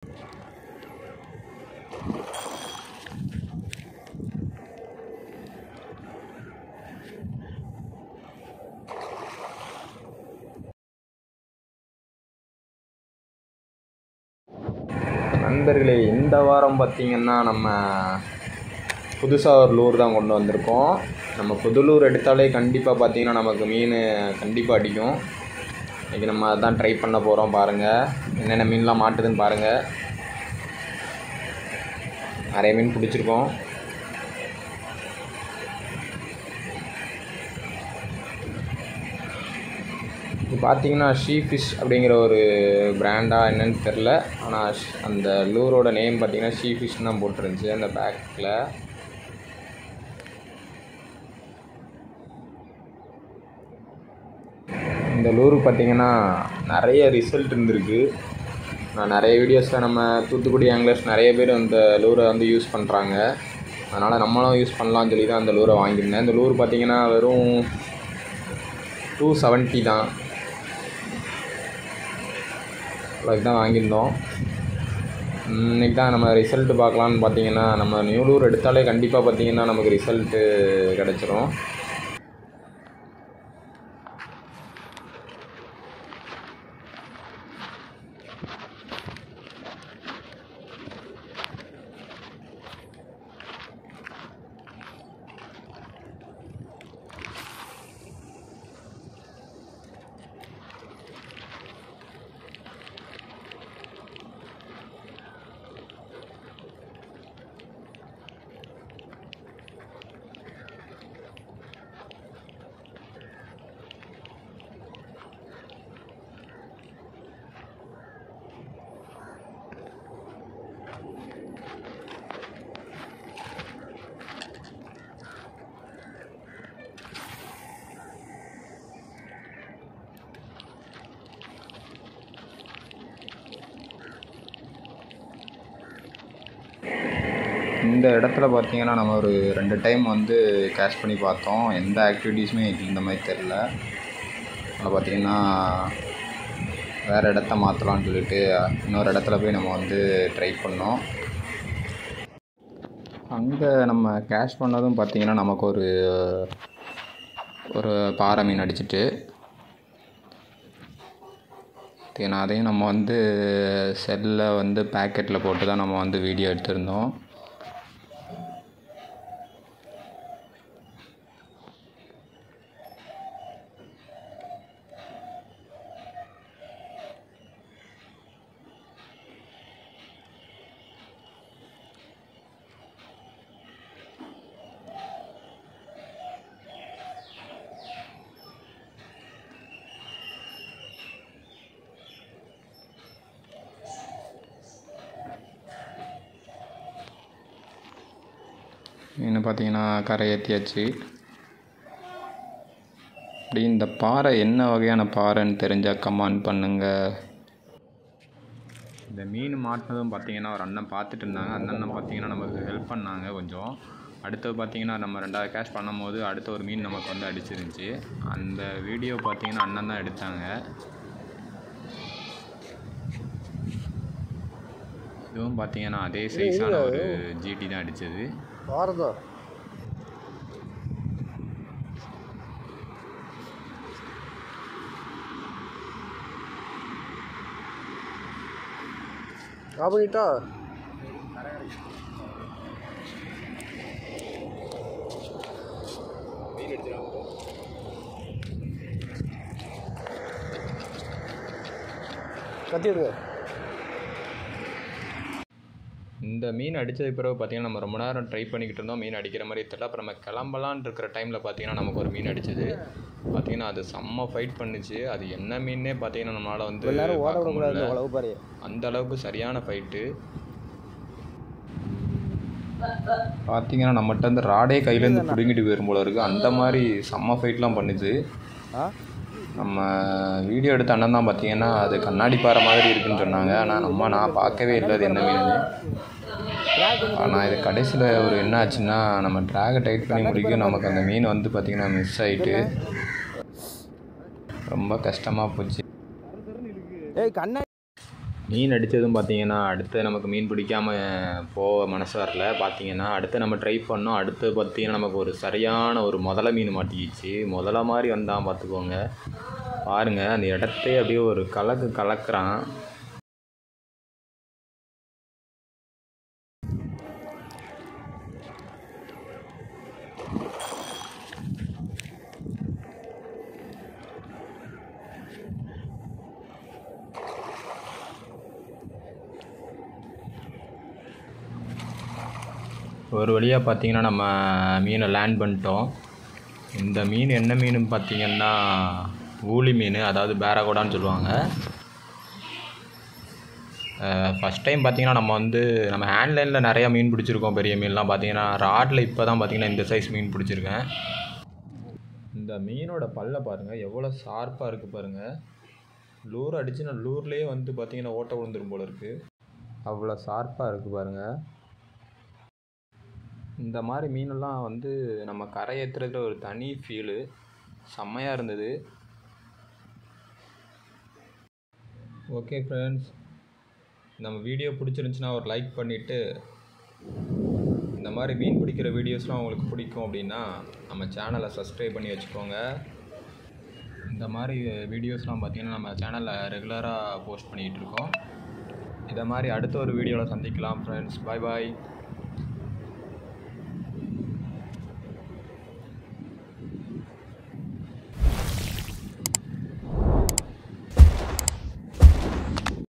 நண்பர்களே, இந்த வாரம் பார்த்திங்கன்னா நம்ம புதுசாக ஒரு லூர் தான் கொண்டு வந்திருக்கோம். நம்ம புது லூர் எடுத்தாலே கண்டிப்பாக பார்த்திங்கன்னா நமக்கு மீன் கண்டிப்பாக அடிக்கும். இன்றைக்கி நம்ம அதான் ட்ரை பண்ண போகிறோம். பாருங்கள் என்னென்ன மீன்லாம் மாட்டுதுன்னு பாருங்கள். நிறைய மீன் பிடிச்சிருக்கோம். இது பார்த்திங்கன்னா ஷீ ஃபிஷ் அப்படிங்கிற ஒரு பிராண்டாக என்னன்னு தெரில. ஆனால் அந்த லூரோட நேம் பார்த்திங்கன்னா ஷீ ஃபிஷ்னு தான் போட்டிருந்துச்சு அந்த பேக்கில். இந்த லூரு பார்த்திங்கன்னா நிறைய ரிசல்ட் இருந்திருக்கு. நான் நிறைய வீடியோஸில் நம்ம தூத்துக்குடி ஆங்கிலர்ஸ் நிறைய பேர் அந்த லூரை வந்து யூஸ் பண்ணுறாங்க. அதனால் நம்மளும் யூஸ் பண்ணலான்னு சொல்லி தான் அந்த லூரை வாங்கியிருந்தேன். இந்த லூர் பார்த்திங்கன்னா வெறும் 270 தான். அதுக்கு தான் வாங்கியிருந்தோம். இன்றைக்கி தான் நம்ம ரிசல்ட்டு பார்க்கலான்னு பார்த்திங்கன்னா நம்ம நியூ லூர் எடுத்தாலே கண்டிப்பாக பார்த்திங்கன்னா நமக்கு ரிசல்ட்டு கிடச்சிரும். இந்த இடத்துல பார்த்திங்கன்னா நம்ம ஒரு 2 டைம் வந்து கேட்ச் பண்ணி பார்த்தோம். எந்த ஆக்டிவிட்டீஸுமே இந்த மாதிரி தெரில. அதில் பார்த்திங்கன்னா வேறு இடத்த மாற்றலான்னு சொல்லிட்டு இன்னொரு இடத்துல போய் நம்ம வந்து ட்ரை பண்ணோம். அங்கே நம்ம கேட்ச் பண்ணதும் பார்த்திங்கன்னா நமக்கு ஒரு பாறை மீன் அடிச்சிட்டு, அதையும் நம்ம வந்து செல்லில் வந்து பேக்கெட்டில் போட்டு தான் நம்ம வந்து வீடியோ எடுத்திருந்தோம். மீன் பார்த்திங்கன்னா கரை ஏற்றியாச்சு. அப்படி இந்த பாறை என்ன வகையான பாறைன்னு தெரிஞ்சால் கமெண்ட் பண்ணுங்கள். இந்த மீன் மாட்டினதும் பார்த்திங்கன்னா ஒரு அண்ணன் பார்த்துட்டு இருந்தாங்க. அந்த அண்ணன் பார்த்திங்கன்னா நமக்கு ஹெல்ப் பண்ணாங்க கொஞ்சம். அடுத்தது பார்த்திங்கன்னா நம்ம 2வது கேட்ச் பண்ணும் போது அடுத்த ஒரு மீன் நமக்கு வந்து அடிச்சிருந்துச்சு. அந்த வீடியோ பார்த்திங்கன்னா அண்ணன் தான் எடுத்தாங்க. இதுவும் பார்த்திங்கன்னா அதே சைஸான ஒரு ஜிடி தான் அடித்தது. பண்ணிட்டா கத்தி விடுங்க. இந்த மீன் அடித்ததுக்கு பிறகு பார்த்திங்கன்னா நம்ம ரொம்ப நேரம் ட்ரை பண்ணிக்கிட்டு இருந்தோம். மீன் அடிக்கிற மாதிரி தெரியல. அப்புறம் நம்ம கிளம்பலான் இருக்கிற டைமில் பார்த்திங்கன்னா நமக்கு ஒரு மீன் அடிச்சது. பார்த்திங்கன்னா அது செம்ம ஃபைட் பண்ணுச்சு. அது என்ன மீனே பார்த்திங்கன்னா நம்மளால் வந்து அந்த அளவுக்கு சரியான ஃபைட்டு. பார்த்திங்கன்னா நம்மகிட்ட வந்து ராடே கையிலேருந்து பிடுங்கிட்டு போயிடும் போல இருக்குது. அந்த மாதிரி செம்ம ஃபைட்லாம் பண்ணுச்சு. நம்ம வீடியோ எடுத்த அண்ணன் தான் பார்த்திங்கன்னா அது கண்ணாடி பாறை மாதிரி இருக்குதுன்னு சொன்னாங்க. ஆனால் நான் பார்க்கவே இல்லை அது என்ன மீன். ஆனால் இது கடைசியில் ஒரு என்ன ஆச்சுன்னா நம்ம ட்ராகை டைட் பண்ணி முடிக்கும் நமக்கு அந்த மீன் வந்து பார்த்திங்கன்னா மிஸ் ஆகிட்டு ரொம்ப கஷ்டமாக போச்சு. மீன் அடித்ததும் பார்த்தீங்கன்னா அடுத்து நமக்கு மீன் பிடிக்காமல் போக மனசு வரல. பார்த்தீங்கன்னா அடுத்து நம்ம ட்ரை பண்ணோம். அடுத்து பார்த்தீங்கன்னா நமக்கு ஒரு சரியான ஒரு முதலை மீன் மாட்டிக்கிச்சு. முதலை மாதிரி வந்தான் பார்த்துக்கோங்க. பாருங்கள் அந்த இடத்தையே அப்படியே ஒரு கலக்குறான். ஒரு வழியாக பார்த்தீங்கன்னா நம்ம மீனை லேண்ட் பண்ணிட்டோம். இந்த மீன் என்ன மீனுன்னு பார்த்தீங்கன்னா ஊளி மீன், அதாவது பேரகோடான்னு சொல்லுவாங்க. ஃபஸ்ட் டைம் பார்த்தீங்கன்னா நம்ம ஹேண்ட்லைனில் நிறையா மீன் பிடிச்சிருக்கோம். பெரிய மீன்லாம் பார்த்தீங்கன்னா ராட்டில் இப்போ தான் பார்த்தீங்கன்னா இந்த சைஸ் மீன் பிடிச்சிருக்கேன். இந்த மீனோட பல்லை பாருங்கள் எவ்வளோ ஷார்ப்பாக இருக்குது பாருங்கள். லூர் அடிச்சுன்னா லூர்லேயே வந்து பார்த்தீங்கன்னா ஓட்டை விழுந்துரும் போல இருக்குது. அவ்வளோ ஷார்ப்பாக இருக்குது பாருங்கள். இந்த மாதிரி மீனெல்லாம் வந்து நம்ம கரை ஏற்றுறதுல ஒரு தனி ஃபீலு, செம்மையாக இருந்தது. ஓகே ஃப்ரெண்ட்ஸ், நம்ம வீடியோ பிடிச்சிருந்துச்சின்னா ஒரு லைக் பண்ணிவிட்டு, இந்த மாதிரி மீன் பிடிக்கிற வீடியோஸ்லாம் உங்களுக்கு பிடிக்கும் அப்படின்னா நம்ம சேனலை சப்ஸ்கிரைப் பண்ணி வச்சுக்கோங்க. இந்த மாதிரி வீடியோஸ்லாம் பார்த்திங்கன்னா நம்ம சேனலில் ரெகுலராக போஸ்ட் பண்ணிகிட்ருக்கோம். இதை மாதிரி அடுத்த ஒரு வீடியோவில் சந்திக்கலாம் ஃப்ரெண்ட்ஸ். பாய் பாய்.